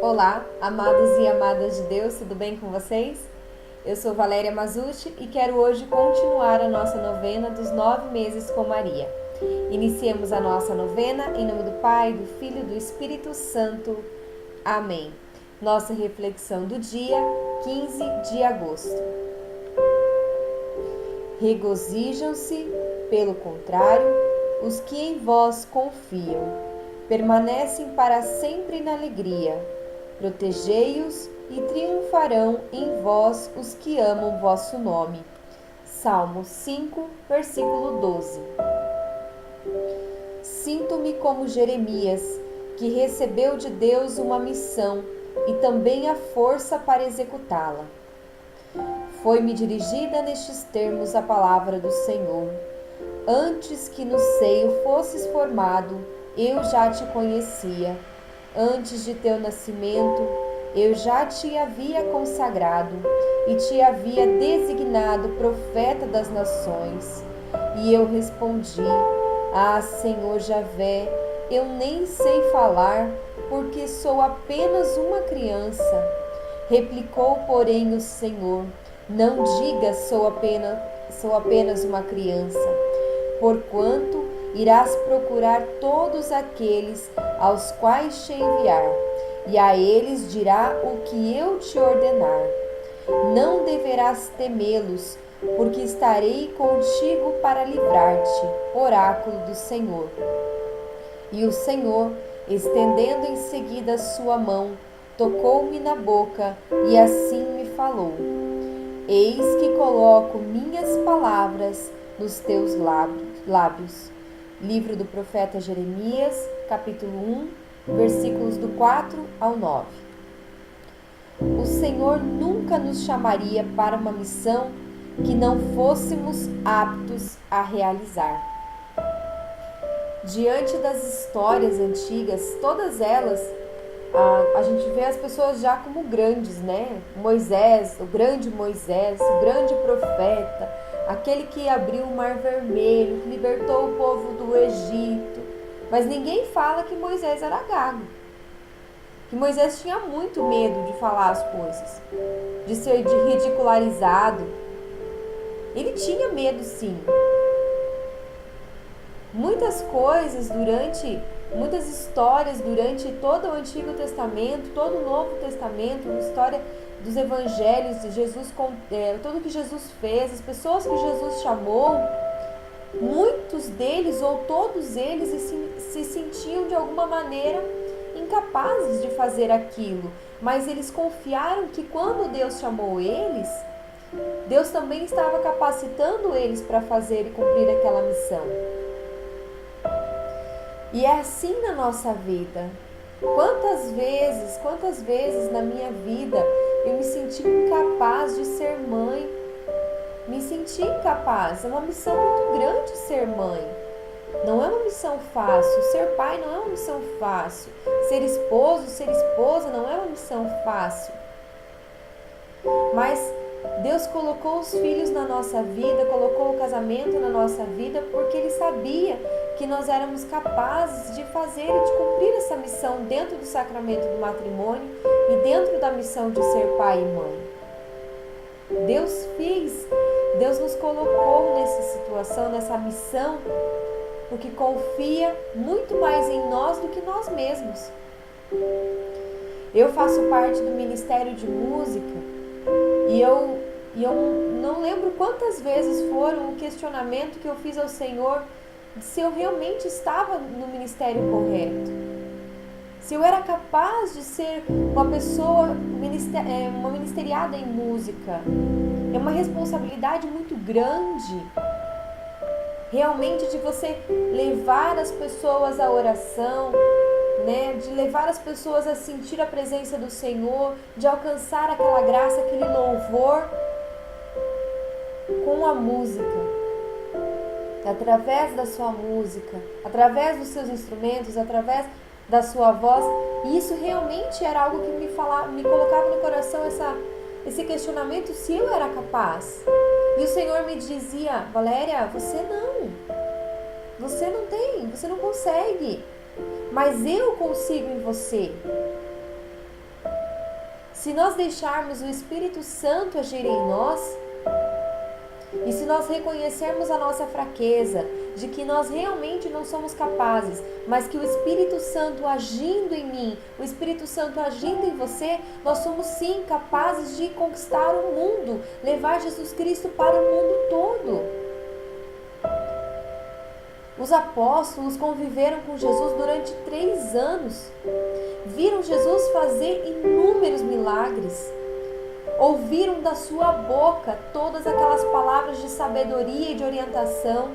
Olá, amados e amadas de Deus, tudo bem com vocês? Eu sou Valéria Mazucci e quero hoje continuar a nossa novena dos 9 meses com Maria. Iniciemos a nossa novena em nome do Pai, do Filho e do Espírito Santo. Amém. Nossa reflexão do dia, 15 de agosto. Regozijam-se, pelo contrário, os que em vós confiam. Permanecem para sempre na alegria. Protegei-os e triunfarão em vós os que amam vosso nome. Salmo 5, versículo 12. Sinto-me como Jeremias, que recebeu de Deus uma missão e também a força para executá-la. Foi-me dirigida nestes termos a palavra do Senhor. Antes que no seio fosses formado, eu já te conhecia. Antes de teu nascimento, eu já te havia consagrado e te havia designado profeta das nações. E eu respondi: Ah, Senhor Javé, eu nem sei falar, porque sou apenas uma criança. Replicou, porém, o Senhor: Não digas sou apenas uma criança, porquanto irás procurar todos aqueles aos quais te enviar, e a eles dirá o que eu te ordenar. Não deverás temê-los, porque estarei contigo para livrar-te. Oráculo do Senhor. E o Senhor, estendendo em seguida a sua mão, tocou-me na boca e assim me falou: Eis que coloco minhas palavras nos teus lábios. Livro do profeta Jeremias, capítulo 1, versículos do 4 ao 9. O Senhor nunca nos chamaria para uma missão que não fôssemos aptos a realizar. Diante das histórias antigas, todas elas, a gente vê as pessoas já como grandes, né? Moisés, o grande profeta, aquele que abriu o Mar Vermelho, que libertou o povo do Egito. Mas ninguém fala que Moisés era gago. Que Moisés tinha muito medo de falar as coisas, de ser ridicularizado. Ele tinha medo, sim. Muitas histórias durante todo o Antigo Testamento, todo o Novo Testamento, a história dos evangelhos de Jesus, tudo que Jesus fez, as pessoas que Jesus chamou, muitos deles ou todos eles se sentiam de alguma maneira incapazes de fazer aquilo, mas eles confiaram que quando Deus chamou eles, Deus também estava capacitando eles para fazer e cumprir aquela missão. E é assim na nossa vida. Quantas vezes na minha vida eu me senti incapaz de ser mãe. Me senti incapaz. É uma missão muito grande ser mãe. Não é uma missão fácil. Ser pai não é uma missão fácil. Ser esposo, ser esposa não é uma missão fácil. Mas Deus colocou os filhos na nossa vida, colocou o casamento na nossa vida, porque Ele sabia que nós éramos capazes de fazer e de cumprir essa missão dentro do sacramento do matrimônio e dentro da missão de ser pai e mãe. Deus nos colocou nessa situação, nessa missão, porque confia muito mais em nós do que nós mesmos. Eu faço parte do Ministério de Música e eu não lembro quantas vezes foram o questionamento que eu fiz ao Senhor se eu realmente estava no ministério correto, se eu era capaz de ser uma pessoa, uma ministeriada em música. É uma responsabilidade muito grande, realmente, de você levar as pessoas à oração, né? De levar as pessoas a sentir a presença do Senhor, de alcançar aquela graça, aquele louvor com a música. Através da sua música, através dos seus instrumentos, através da sua voz. E isso realmente era algo que me colocava no coração esse questionamento, se eu era capaz. E o Senhor me dizia: Valéria, você não consegue, mas eu consigo em você. se nós deixarmos o Espírito Santo agir em nós, e se nós reconhecermos a nossa fraqueza, de que nós realmente não somos capazes, mas que o Espírito Santo agindo em mim, o Espírito Santo agindo em você, nós somos sim capazes de conquistar o mundo, levar Jesus Cristo para o mundo todo. Os apóstolos conviveram com Jesus durante 3 anos, viram Jesus fazer inúmeros milagres, ouviram da sua boca todas aquelas palavras de sabedoria e de orientação.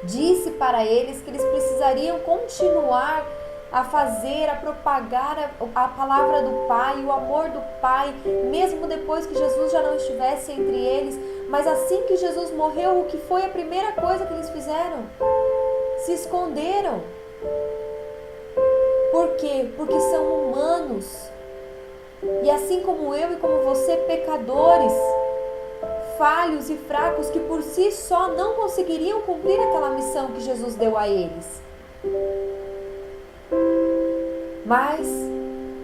Disse para eles que eles precisariam continuar a fazer, a propagar a palavra do Pai, o amor do Pai, mesmo depois que Jesus já não estivesse entre eles. Mas assim que Jesus morreu, o que foi a primeira coisa que eles fizeram? Se esconderam. Por quê? Porque são humanos. E assim como eu e como você, pecadores, falhos e fracos, que por si só não conseguiriam cumprir aquela missão que Jesus deu a eles. Mas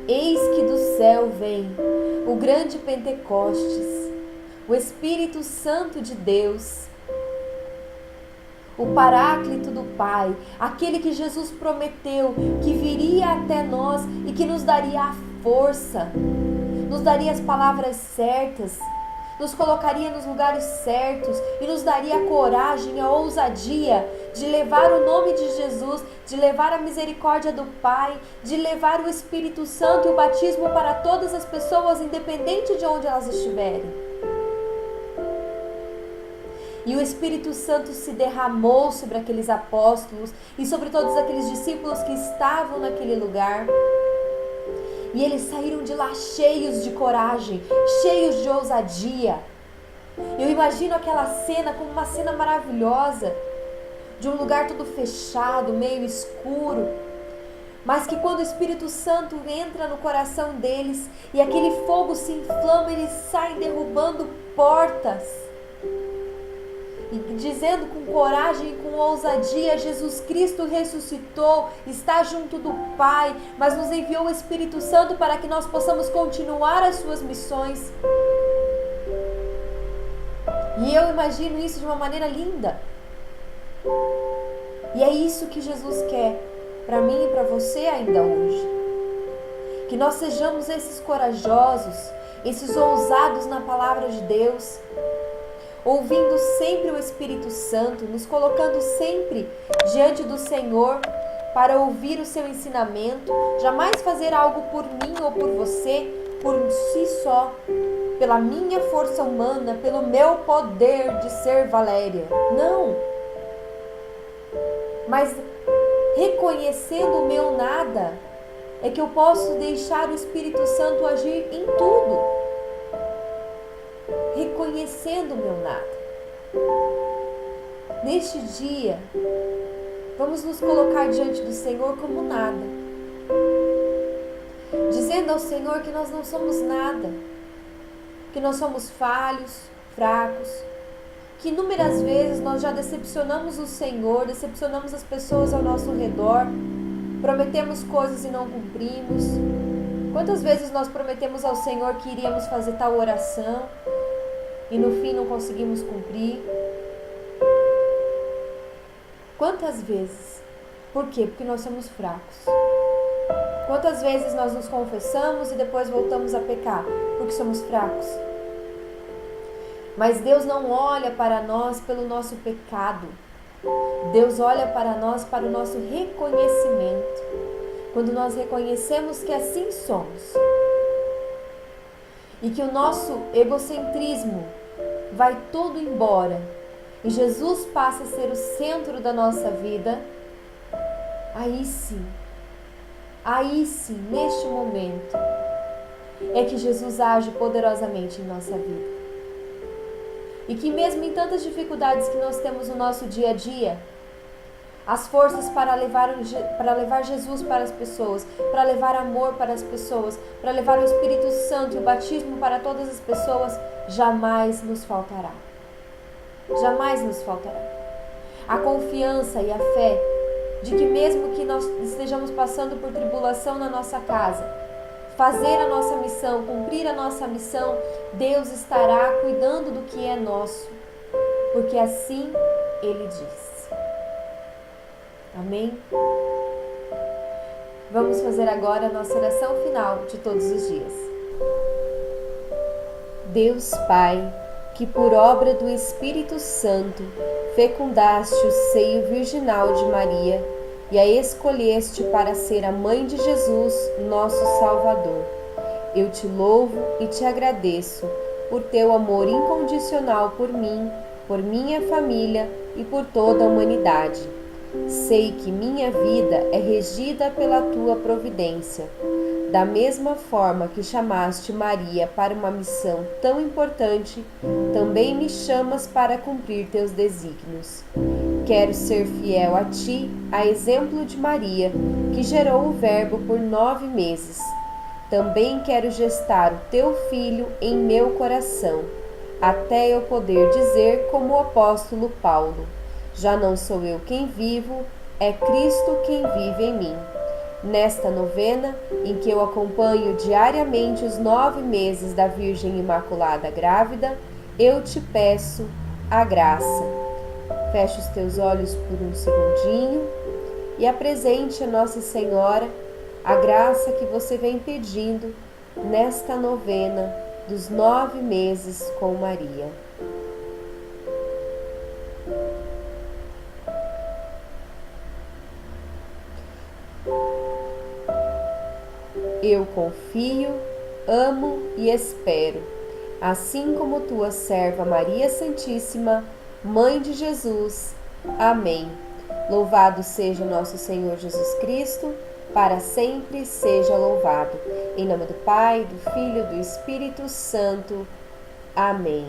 eis que do céu vem o grande Pentecostes, o Espírito Santo de Deus, o Paráclito do Pai, aquele que Jesus prometeu que viria até nós e que nos daria a força, nos daria as palavras certas, nos colocaria nos lugares certos e nos daria a coragem, a ousadia de levar o nome de Jesus, de levar a misericórdia do Pai, de levar o Espírito Santo e o batismo para todas as pessoas, independente de onde elas estiverem. E o Espírito Santo se derramou sobre aqueles apóstolos e sobre todos aqueles discípulos que estavam naquele lugar. E eles saíram de lá cheios de coragem, cheios de ousadia. Eu imagino aquela cena como uma cena maravilhosa, de um lugar todo fechado, meio escuro, mas que quando o Espírito Santo entra no coração deles e aquele fogo se inflama, eles saem derrubando portas. E dizendo com coragem e com ousadia: Jesus Cristo ressuscitou, está junto do Pai, mas nos enviou o Espírito Santo para que nós possamos continuar as suas missões. E eu imagino isso de uma maneira linda. E é isso que Jesus quer para mim e para você ainda hoje. Que nós sejamos esses corajosos, esses ousados na palavra de Deus, ouvindo sempre o Espírito Santo, nos colocando sempre diante do Senhor para ouvir o seu ensinamento, jamais fazer algo por mim ou por você, por si só, pela minha força humana, pelo meu poder de ser Valéria. Não! Mas reconhecendo o meu nada, é que eu posso deixar o Espírito Santo agir em tudo. Reconhecendo o meu nada. Neste dia, vamos nos colocar diante do Senhor como nada, dizendo ao Senhor que nós não somos nada, que nós somos falhos, fracos, que inúmeras vezes nós já decepcionamos o Senhor, decepcionamos as pessoas ao nosso redor, prometemos coisas e não cumprimos. Quantas vezes nós prometemos ao Senhor que iríamos fazer tal oração e no fim não conseguimos cumprir? Quantas vezes? Por quê? Porque nós somos fracos. Quantas vezes nós nos confessamos e depois voltamos a pecar? Porque somos fracos. Mas Deus não olha para nós pelo nosso pecado. Deus olha para nós para o nosso reconhecimento. Quando nós reconhecemos que assim somos. E que o nosso egocentrismo vai todo embora e Jesus passa a ser o centro da nossa vida, aí sim, neste momento, é que Jesus age poderosamente em nossa vida. E que mesmo em tantas dificuldades que nós temos no nosso dia a dia, as forças para levar Jesus para as pessoas, para levar amor para as pessoas, para levar o Espírito Santo e o batismo para todas as pessoas, jamais nos faltará. Jamais nos faltará. A confiança e a fé de que mesmo que nós estejamos passando por tribulação na nossa casa, fazer a nossa missão, cumprir a nossa missão, Deus estará cuidando do que é nosso, porque assim Ele diz. Amém? Vamos fazer agora a nossa oração final de todos os dias. Deus Pai, que por obra do Espírito Santo fecundaste o seio virginal de Maria e a escolheste para ser a mãe de Jesus, nosso Salvador, eu te louvo e te agradeço por teu amor incondicional por mim, por minha família e por toda a humanidade. Sei que minha vida é regida pela tua providência. Da mesma forma que chamaste Maria para uma missão tão importante, também me chamas para cumprir teus desígnios. Quero ser fiel a ti, a exemplo de Maria, que gerou o Verbo por 9 meses. Também quero gestar o teu filho em meu coração, até eu poder dizer como o apóstolo Paulo: já não sou eu quem vivo, é Cristo quem vive em mim. Nesta novena, em que eu acompanho diariamente os 9 meses da Virgem Imaculada Grávida, eu te peço a graça. Feche os teus olhos por um segundinho e apresente a Nossa Senhora a graça que você vem pedindo nesta novena dos 9 meses com Maria. Eu confio, amo e espero, assim como tua serva Maria Santíssima, Mãe de Jesus. Amém. Louvado seja nosso Senhor Jesus Cristo, para sempre seja louvado. Em nome do Pai, do Filho e do Espírito Santo. Amém.